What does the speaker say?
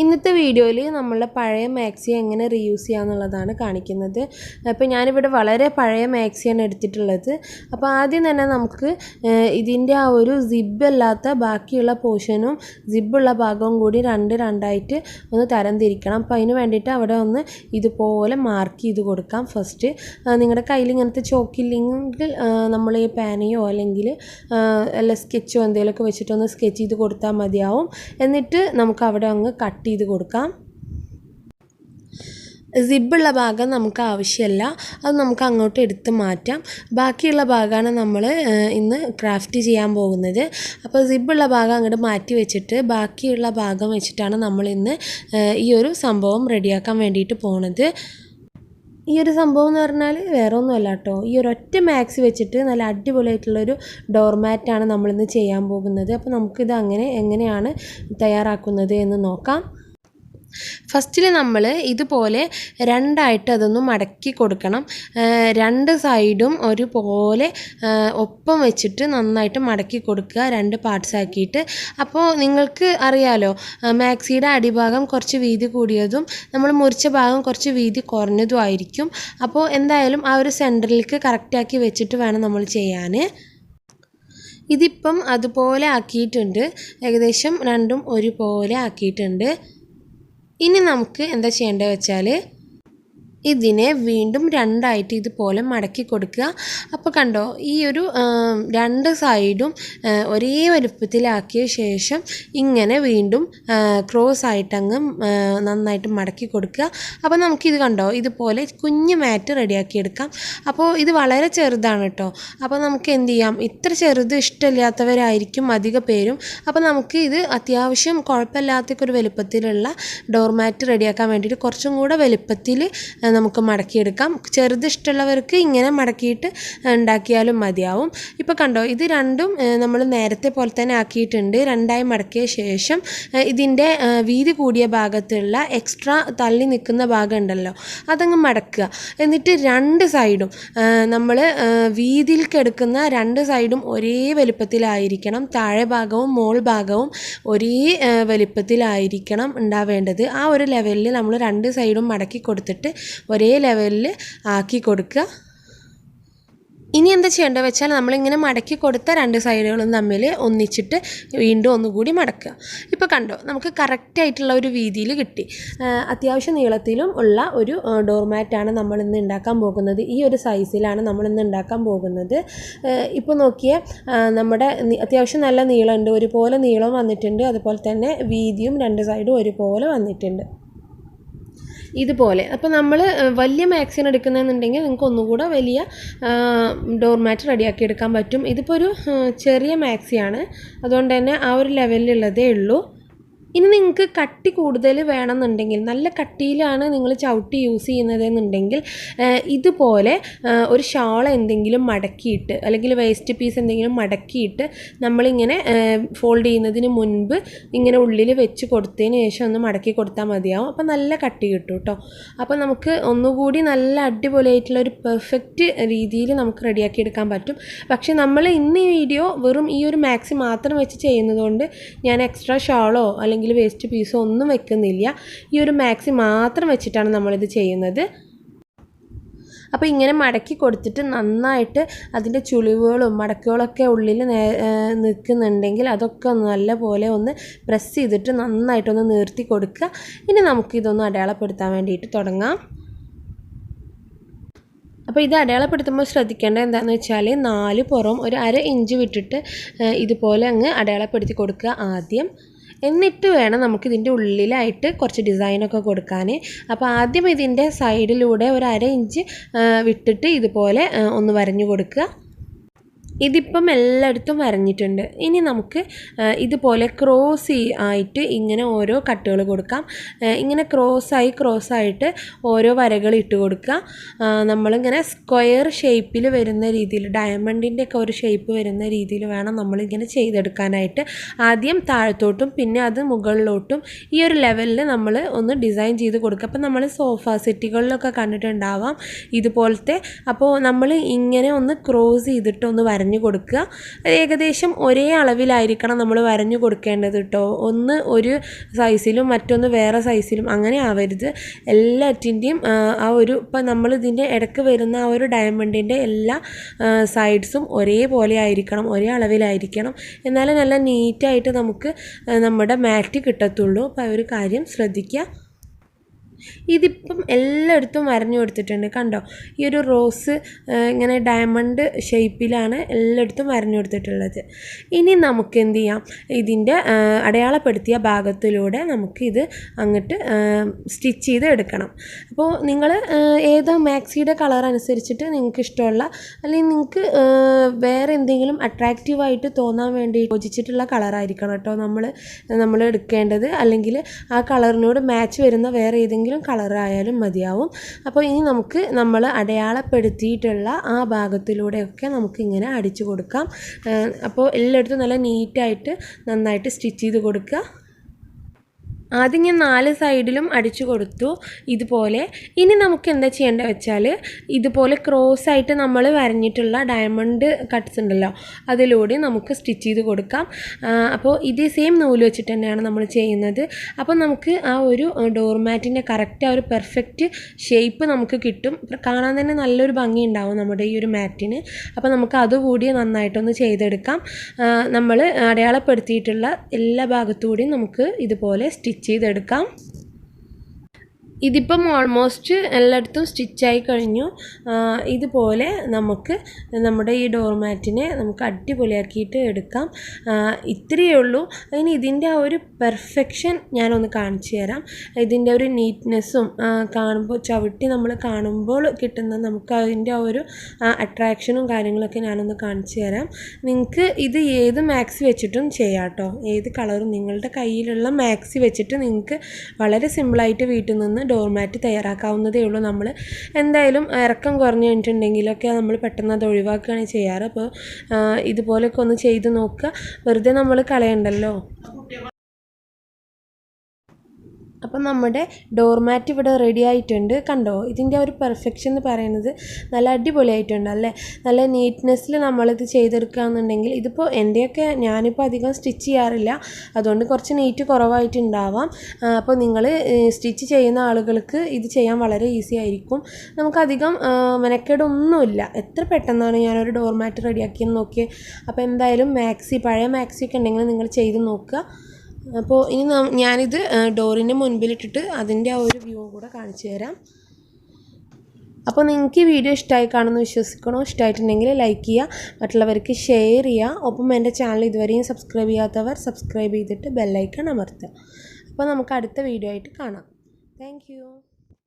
ഇന്നത്തെ വീഡിയോയിൽ നമ്മളുടെ പഴയ മാക്സി എങ്ങനെ റീയൂസ് ചെയ്യാന്നുള്ളതാണ് കാണിക്കുന്നത്. അപ്പോൾ ഞാനിവിടെ വളരെ പഴയ മാക്സിയാണ് എടുത്തിട്ടുള്ളത്. അപ്പോൾ ആദ്യം തന്നെ നമുക്ക് ഇതിൻ്റെ ആ ഒരു സിബ് അല്ലാത്ത ബാക്കിയുള്ള പോർഷനും സിബുള്ള ഭാഗവും കൂടി രണ്ടായിട്ട് ഒന്ന് തരംതിരിക്കണം. അപ്പോൾ അതിന് വേണ്ടിയിട്ട് അവിടെ ഒന്ന് ഇതുപോലെ മാർക്ക് ചെയ്ത് കൊടുക്കാം. ഫസ്റ്റ് നിങ്ങളുടെ കയ്യിൽ ഇങ്ങനത്തെ ചോക്കില്ലെങ്കിൽ നമ്മൾ ഈ പാനയോ അല്ലെങ്കിൽ അല്ല സ്കെച്ചോ എന്തെങ്കിലുമൊക്കെ വെച്ചിട്ടൊന്ന് സ്കെച്ച് ചെയ്ത് കൊടുത്താൽ മതിയാവും. എന്നിട്ട് നമുക്ക് അവിടെ അങ്ങ് കട്ട് ചെയ്ത് കൊടുക്കാം. സിബുള്ള ഭാഗം നമുക്ക് ആവശ്യമില്ല, അത് നമുക്ക് അങ്ങോട്ട് എടുത്ത് മാറ്റാം. ബാക്കിയുള്ള ഭാഗമാണ് നമ്മൾ ഇന്ന് ക്രാഫ്റ്റ് ചെയ്യാൻ പോകുന്നത്. അപ്പോൾ സിബുള്ള ഭാഗം അങ്ങോട്ട് മാറ്റി വെച്ചിട്ട് ബാക്കിയുള്ള ഭാഗം വെച്ചിട്ടാണ് നമ്മൾ ഇന്ന് ഈ ഒരു സംഭവം റെഡിയാക്കാൻ വേണ്ടിയിട്ട് പോണത്. ഈ ഒരു സംഭവം എന്ന് പറഞ്ഞാൽ വേറെ ഒന്നുമല്ല കേട്ടോ, ഈ ഒരു ഒറ്റ മാക്സി വെച്ചിട്ട് നല്ല അടിപൊളിയായിട്ടുള്ളൊരു ഡോർമാറ്റാണ് നമ്മളിന്ന് ചെയ്യാൻ പോകുന്നത്. അപ്പോൾ നമുക്കിത് എങ്ങനെയാണ് തയ്യാറാക്കുന്നത് എന്ന് നോക്കാം. ഫസ്റ്റിൽ നമ്മൾ ഇതുപോലെ രണ്ടായിട്ട് അതൊന്ന് മടക്കി കൊടുക്കണം. രണ്ട് സൈഡും ഒരുപോലെ ഒപ്പം വെച്ചിട്ട് നന്നായിട്ട് മടക്കി കൊടുക്കുക, രണ്ട് പാർട്സ് ആക്കിയിട്ട്. അപ്പോൾ നിങ്ങൾക്ക് അറിയാലോ, മാക്സിയുടെ അടിഭാഗം കുറച്ച് വീതി കൂടിയതും നമ്മൾ മുറിച്ച ഭാഗം കുറച്ച് വീതി കുറഞ്ഞതും ആയിരിക്കും. അപ്പോൾ എന്തായാലും ആ ഒരു സെൻറ്ററിലേക്ക് കറക്റ്റാക്കി വെച്ചിട്ട് വേണം നമ്മൾ ചെയ്യാൻ. ഇതിപ്പം അതുപോലെ ആക്കിയിട്ടുണ്ട്, ഏകദേശം രണ്ടും ഒരുപോലെ ആക്കിയിട്ടുണ്ട്. ഇനി നമുക്ക് എന്താ ചെയ്യേണ്ടത് വെച്ചാൽ ഇതിനെ വീണ്ടും രണ്ടായിട്ട് ഇതുപോലെ മടക്കി കൊടുക്കുക. അപ്പോൾ കണ്ടോ, ഈ ഒരു രണ്ട് സൈഡും ഒരേ വലുപ്പത്തിലാക്കിയ ശേഷം ഇങ്ങനെ വീണ്ടും ക്രോസ് ആയിട്ടങ്ങ് നന്നായിട്ട് മടക്കി കൊടുക്കുക. അപ്പോൾ നമുക്കിത് കണ്ടോ, ഇതുപോലെ കുഞ്ഞ് മാറ്റ് റെഡിയാക്കി എടുക്കാം. അപ്പോൾ ഇത് വളരെ ചെറുതാണ് കേട്ടോ. അപ്പോൾ നമുക്ക് എന്ത് ചെയ്യാം, ഇത്ര ചെറുത് ഇഷ്ടമില്ലാത്തവരായിരിക്കും അധിക പേരും. അപ്പോൾ നമുക്ക് ഇത് അത്യാവശ്യം കുഴപ്പമില്ലാത്തൊരു വലുപ്പത്തിലുള്ള ഡോർമാറ്റ് റെഡിയാക്കാൻ വേണ്ടിയിട്ട് കുറച്ചും കൂടെ വലുപ്പത്തിൽ നമുക്ക് മടക്കിയെടുക്കാം. ചെറുത് ഇഷ്ടമുള്ളവർക്ക് ഇങ്ങനെ മടക്കിയിട്ട് ഉണ്ടാക്കിയാലും മതിയാവും. ഇപ്പോൾ കണ്ടോ, ഇത് രണ്ടും നമ്മൾ നേരത്തെ പോലെ തന്നെ ആക്കിയിട്ടുണ്ട്. രണ്ടായി മടക്കിയ ശേഷം ഇതിൻ്റെ വീതി കൂടിയ ഭാഗത്തുള്ള എക്സ്ട്രാ തള്ളി നിൽക്കുന്ന ഭാഗം ഉണ്ടല്ലോ, അതങ്ങ് മടക്കുക. എന്നിട്ട് രണ്ട് സൈഡും നമ്മൾ വീതിയിലേക്ക് എടുക്കുന്ന രണ്ട് സൈഡും ഒരേ വലുപ്പത്തിലായിരിക്കണം. താഴെ ഭാഗവും മോൾ ഭാഗവും ഒരേ വലുപ്പത്തിലായിരിക്കണം ഉണ്ടാവേണ്ടത്. ആ ഒരു ലെവലിൽ നമ്മൾ രണ്ട് സൈഡും മടക്കി കൊടുത്തിട്ട് ഒരേ ലെവലിൽ ആക്കി കൊടുക്കുക. ഇനി എന്താ ചെയ്യേണ്ടത് വെച്ചാൽ നമ്മളിങ്ങനെ മടക്കി കൊടുത്ത രണ്ട് സൈഡുകളും തമ്മിൽ ഒന്നിച്ചിട്ട് വീണ്ടും ഒന്നുകൂടി മടക്കുക. ഇപ്പോൾ കണ്ടോ, നമുക്ക് കറക്റ്റായിട്ടുള്ള ഒരു വീതിയിൽ കിട്ടി. അത്യാവശ്യം നീളത്തിലും ഉള്ള ഒരു ഡോർമാറ്റാണ് നമ്മളിന്ന് ഉണ്ടാക്കാൻ പോകുന്നത്. ഈ ഒരു സൈസിലാണ് നമ്മളിന്ന് ഉണ്ടാക്കാൻ പോകുന്നത്. ഇപ്പോൾ നോക്കിയേ, നമ്മുടെ അത്യാവശ്യം നല്ല നീളമുണ്ട്, ഒരുപോലെ നീളം വന്നിട്ടുണ്ട്. അതുപോലെ തന്നെ വീതിയും രണ്ട് സൈഡും ഒരുപോലെ വന്നിട്ടുണ്ട് ഇതുപോലെ. അപ്പോൾ നമ്മൾ വലിയ മാക്സിന് എടുക്കുന്നതെന്നുണ്ടെങ്കിൽ നിങ്ങൾക്ക് ഒന്നുകൂടെ വലിയ ഡോർമാറ്റ് റെഡിയാക്കി എടുക്കാൻ പറ്റും. ഇതിപ്പോൾ ഒരു ചെറിയ മാക്സിയാണ്, അതുകൊണ്ട് തന്നെ ആ ഒരു ലെവലിലുള്ളതേ ഉള്ളൂ. ഇനി നിങ്ങൾക്ക് കട്ടി കൂടുതൽ വേണമെന്നുണ്ടെങ്കിൽ, നല്ല കട്ടിയിലാണ് നിങ്ങൾ ചവിട്ടി യൂസ് ചെയ്യുന്നതെന്നുണ്ടെങ്കിൽ ഇതുപോലെ ഒരു ഷാൾ എന്തെങ്കിലും മടക്കിയിട്ട് അല്ലെങ്കിൽ വേസ്റ്റ് പീസ് എന്തെങ്കിലും മടക്കിയിട്ട് നമ്മളിങ്ങനെ ഫോൾഡ് ചെയ്യുന്നതിന് മുൻപ് ഇങ്ങനെ ഉള്ളിൽ വെച്ച് കൊടുത്തതിന് ശേഷം ഒന്ന് മടക്കി കൊടുത്താൽ മതിയാവും. അപ്പോൾ നല്ല കട്ടി കിട്ടും കേട്ടോ. അപ്പോൾ നമുക്ക് ഒന്നുകൂടി നല്ല അടിപൊളിയായിട്ടുള്ള ഒരു പെർഫെക്റ്റ് രീതിയിൽ നമുക്ക് റെഡിയാക്കി എടുക്കാൻ പറ്റും. പക്ഷേ നമ്മൾ ഇന്ന് ഈ വീഡിയോ വെറും ഈ ഒരു മാക്സി മാത്രം വെച്ച് ചെയ്യുന്നതുകൊണ്ട് ഞാൻ എക്സ്ട്രാ ഷാളോ അല്ലെങ്കിൽ വേസ്റ്റ് പീസോ ഒന്നും വെക്കുന്നില്ല. ഈ ഒരു മാക്സി മാത്രം വെച്ചിട്ടാണ് നമ്മളിത് ചെയ്യുന്നത്. അപ്പോൾ ഇങ്ങനെ മടക്കി കൊടുത്തിട്ട് നന്നായിട്ട് അതിൻ്റെ ചുളിവുകളും മടക്കുകളൊക്കെ ഉള്ളിൽ നിൽക്കുന്നുണ്ടെങ്കിൽ അതൊക്കെ നല്ലപോലെ ഒന്ന് പ്രസ് ചെയ്തിട്ട് നന്നായിട്ടൊന്ന് നിർത്തി കൊടുക്കുക. ഇനി നമുക്കിതൊന്ന് അടയാളപ്പെടുത്താൻ വേണ്ടിയിട്ട് തുടങ്ങാം. അപ്പോൾ ഇത് അടയാളപ്പെടുത്തുമ്പോൾ ശ്രദ്ധിക്കേണ്ടത് എന്താണെന്ന് വെച്ചാൽ 4 പുറം ഒരു 1/2 ഇഞ്ച് വിട്ടിട്ട് ഇതുപോലെ അങ്ങ് അടയാളപ്പെടുത്തി കൊടുക്കുക ആദ്യം. എന്നിട്ട് വേണം നമുക്കിതിൻ്റെ ഉള്ളിലായിട്ട് കുറച്ച് ഡിസൈനൊക്കെ കൊടുക്കാൻ. അപ്പോൾ ആദ്യം ഇതിൻ്റെ സൈഡിലൂടെ ഒരു 1/2 ഇഞ്ച് വിട്ടിട്ട് ഇതുപോലെ ഒന്ന് വരഞ്ഞു കൊടുക്കുക. ഇതിപ്പം എല്ലായിടത്തും വരഞ്ഞിട്ടുണ്ട്. ഇനി നമുക്ക് ഇതുപോലെ ക്രോസ് ആയിട്ട് ഇങ്ങനെ ഓരോ കട്ടുകൾ കൊടുക്കാം. ഇങ്ങനെ ക്രോസായിട്ട് ഓരോ വരകൾ ഇട്ട് കൊടുക്കുക. നമ്മളിങ്ങനെ സ്ക്വയർ ഷേപ്പിൽ വരുന്ന രീതിയിൽ, ഡയമണ്ടിൻ്റെ ഒക്കെ ഒരു ഷേപ്പ് വരുന്ന രീതിയിൽ വേണം നമ്മളിങ്ങനെ ചെയ്തെടുക്കാനായിട്ട്. ആദ്യം താഴത്തോട്ടും പിന്നെ അത് മുകളിലോട്ടും ഈ ഒരു ലെവലിൽ നമ്മൾ ഒന്ന് ഡിസൈൻ ചെയ്ത് കൊടുക്കുക. അപ്പോൾ നമ്മൾ സോഫ സെറ്റുകളിലൊക്കെ കണ്ടിട്ടുണ്ടാവാം ഇതുപോലത്തെ. അപ്പോൾ നമ്മൾ ഇങ്ങനെ ഒന്ന് ക്രോസ് ചെയ്തിട്ട് ഒന്ന് വരഞ്ഞ് വരഞ്ഞു കൊടുക്കുക. ഏകദേശം ഒരേ അളവിലായിരിക്കണം നമ്മൾ വരഞ്ഞു കൊടുക്കേണ്ടത് കേട്ടോ. ഒന്ന് ഒരു സൈസിലും മറ്റൊന്ന് വേറെ സൈസിലും അങ്ങനെ ആവരുത്. എല്ലാറ്റിൻ്റെയും ആ ഒരു ഇപ്പം നമ്മളിതിൻ്റെ ഇടയ്ക്ക് വരുന്ന ആ ഒരു ഡയമണ്ടിൻ്റെ എല്ലാ സൈഡ്സും ഒരേപോലെ ആയിരിക്കണം, ഒരേ അളവിലായിരിക്കണം. എന്നാലും നല്ല നീറ്റായിട്ട് നമുക്ക് നമ്മുടെ മാറ്റ് കിട്ടത്തുള്ളൂ. അപ്പോൾ ആ ഒരു കാര്യം ശ്രദ്ധിക്കുക. ഇതിപ്പം എല്ലായിടത്തും വരഞ്ഞു കൊടുത്തിട്ടുണ്ട്, കണ്ടോ? ഈ ഒരു റോസ് ഇങ്ങനെ ഡയമണ്ട് ഷേപ്പിലാണ് എല്ലായിടത്തും വരഞ്ഞു കൊടുത്തിട്ടുള്ളത്. ഇനി നമുക്ക് എന്ത് ചെയ്യാം, ഇതിൻ്റെ അടയാളപ്പെടുത്തിയ ഭാഗത്തിലൂടെ നമുക്കിത് അങ്ങോട്ട് സ്റ്റിച്ച് ചെയ്ത് എടുക്കണം. അപ്പോൾ നിങ്ങൾ ഏതോ മാക്സിയുടെ കളർ അനുസരിച്ചിട്ട് നിങ്ങൾക്ക് ഇഷ്ടമുള്ള, അല്ലെങ്കിൽ നിങ്ങൾക്ക് വേറെ എന്തെങ്കിലും അട്രാക്റ്റീവായിട്ട് തോന്നാൻ വേണ്ടി യോജിച്ചിട്ടുള്ള കളറായിരിക്കണം കേട്ടോ നമ്മൾ എടുക്കേണ്ടത്. അല്ലെങ്കിൽ ആ കളറിനോട് മാച്ച് വരുന്ന വേറെ ഏതെങ്കിലും കളറായാലും മതിയാവും. അപ്പോൾ ഇനി നമുക്ക് നമ്മൾ അടയാളപ്പെടുത്തിയിട്ടുള്ള ആ ഭാഗത്തിലൂടെയൊക്കെ നമുക്കിങ്ങനെ അടിച്ചു കൊടുക്കാം. അപ്പോൾ എല്ലായിടത്തും നല്ല നീറ്റായിട്ട് നന്നായിട്ട് സ്റ്റിച്ച് ചെയ്ത് കൊടുക്കുക. ആദ്യം ഞാൻ 4 സൈഡിലും അടിച്ചു കൊടുത്തു ഇതുപോലെ. ഇനി നമുക്ക് എന്താ ചെയ്യേണ്ടത് വെച്ചാൽ, ഇതുപോലെ ക്രോസ് ആയിട്ട് നമ്മൾ വരഞ്ഞിട്ടുള്ള ഡയമണ്ട് കട്ട്സ് ഉണ്ടല്ലോ, അതിലൂടെ നമുക്ക് സ്റ്റിച്ച് ചെയ്ത് കൊടുക്കാം. അപ്പോൾ ഇതേ സെയിം നൂല് വെച്ചിട്ട് തന്നെയാണ് നമ്മൾ ചെയ്യുന്നത്. അപ്പോൾ നമുക്ക് ആ ഒരു ഡോർമാറ്റിൻ്റെ കറക്റ്റ് ആ ഒരു പെർഫെക്റ്റ് ഷേപ്പ് നമുക്ക് കിട്ടും. കാണാൻ തന്നെ നല്ലൊരു ഭംഗി ഉണ്ടാവും നമ്മുടെ ഈ ഒരു മാറ്റിന്. അപ്പോൾ നമുക്ക് അതുകൂടി നന്നായിട്ടൊന്ന് ചെയ്തെടുക്കാം. നമ്മൾ അടയാളപ്പെടുത്തിയിട്ടുള്ള എല്ലാ ഭാഗത്തുകൂടിയും നമുക്ക് ഇതുപോലെ സ്റ്റിച്ച് ചെയ്തെടുക്കാം. ഇതിപ്പം ഓൾമോസ്റ്റ് എല്ലായിടത്തും സ്റ്റിച്ചായി കഴിഞ്ഞു. ഇതുപോലെ നമുക്ക് നമ്മുടെ ഈ ഡോർമാറ്റിനെ നമുക്ക് അടിപൊളിയാക്കിയിട്ട് എടുക്കാം. ഇത്രയേ ഉള്ളൂ. ഇനി ഇതിൻ്റെ ആ ഒരു പെർഫെക്ഷൻ ഞാനൊന്ന് കാണിച്ചു തരാം. ഇതിൻ്റെ ഒരു നീറ്റ്നെസ്സും കാണുമ്പോൾ ചവിട്ടി നമ്മൾ കാണുമ്പോൾ കിട്ടുന്ന നമുക്ക് അതിൻ്റെ ആ ഒരു അട്രാക്ഷനും കാര്യങ്ങളൊക്കെ ഞാനൊന്ന് കാണിച്ചു തരാം. നിങ്ങൾക്ക് ഇത് ഏത് മാക്സി വെച്ചിട്ടും ചെയ്യാം കേട്ടോ. ഏത് കളറും നിങ്ങളുടെ കയ്യിലുള്ള മാക്സി വെച്ചിട്ട് നിങ്ങൾക്ക് വളരെ സിമ്പിളായിട്ട് വീട്ടിൽ നിന്ന് ഡോർമാറ്റ് തയ്യാറാക്കാവുന്നതേ ഉള്ളൂ. നമ്മൾ എന്തായാലും ഇറക്കം കുറഞ്ഞു കഴിഞ്ഞിട്ടുണ്ടെങ്കിലൊക്കെ നമ്മൾ പെട്ടെന്ന് അത് ഒഴിവാക്കുകയാണ് ചെയ്യാറ്. അപ്പോൾ ഇതുപോലെയൊക്കെ ഒന്ന് ചെയ്ത് നോക്കുക, വെറുതെ നമ്മൾ കളയണ്ടല്ലോ. അപ്പം നമ്മുടെ ഡോർമാറ്റ് ഇവിടെ റെഡി ആയിട്ടുണ്ട്. കണ്ടോ? ഇതിൻ്റെ ഒരു പെർഫെക്ഷൻ എന്ന് പറയുന്നത് നല്ല അടിപൊളിയായിട്ടുണ്ട് അല്ലേ? നല്ല നീറ്റ്നെസ്സിൽ നമ്മളിത് ചെയ്തെടുക്കുകയാണെന്നുണ്ടെങ്കിൽ, ഇതിപ്പോൾ എൻ്റെയൊക്കെ ഞാനിപ്പോൾ അധികം സ്റ്റിച്ച് ചെയ്യാറില്ല, അതുകൊണ്ട് കുറച്ച് നീറ്റ് കുറവായിട്ടുണ്ടാവാം. അപ്പോൾ നിങ്ങൾ സ്റ്റിച്ച് ചെയ്യുന്ന ആളുകൾക്ക് ഇത് ചെയ്യാൻ വളരെ ഈസി ആയിരിക്കും. നമുക്കധികം മെനക്കേടൊന്നുമില്ല. എത്ര പെട്ടെന്നാണ് ഞാനൊരു ഡോർമാറ്റ് റെഡിയാക്കിയെന്ന് നോക്കിയേ. അപ്പോൾ എന്തായാലും പഴയ മാക്സിയൊക്കെ ഉണ്ടെങ്കിൽ നിങ്ങൾ ചെയ്ത് നോക്കുക. അപ്പോൾ ഇനി ഞാനിത് ഡോറിൻ്റെ മുൻപിലിട്ടിട്ട് അതിൻ്റെ ആ ഒരു വ്യൂ കൂടെ കാണിച്ചു തരാം. അപ്പോൾ നിങ്ങൾക്ക് ഈ വീഡിയോ ഇഷ്ടമായി കാണുമെന്ന് വിശ്വസിക്കണോ? ഇഷ്ടമായിട്ടുണ്ടെങ്കിൽ ലൈക്ക് ചെയ്യുക, മറ്റുള്ളവർക്ക് ഷെയർ ചെയ്യുക. ഒപ്പം എൻ്റെ ചാനൽ ഇതുവരെയും സബ്സ്ക്രൈബ് ചെയ്യാത്തവർ സബ്സ്ക്രൈബ് ചെയ്തിട്ട് ബെല്ലൈക്കൺ അമർത്തുക. അപ്പോൾ നമുക്ക് അടുത്ത വീഡിയോ ആയിട്ട് കാണാം. താങ്ക്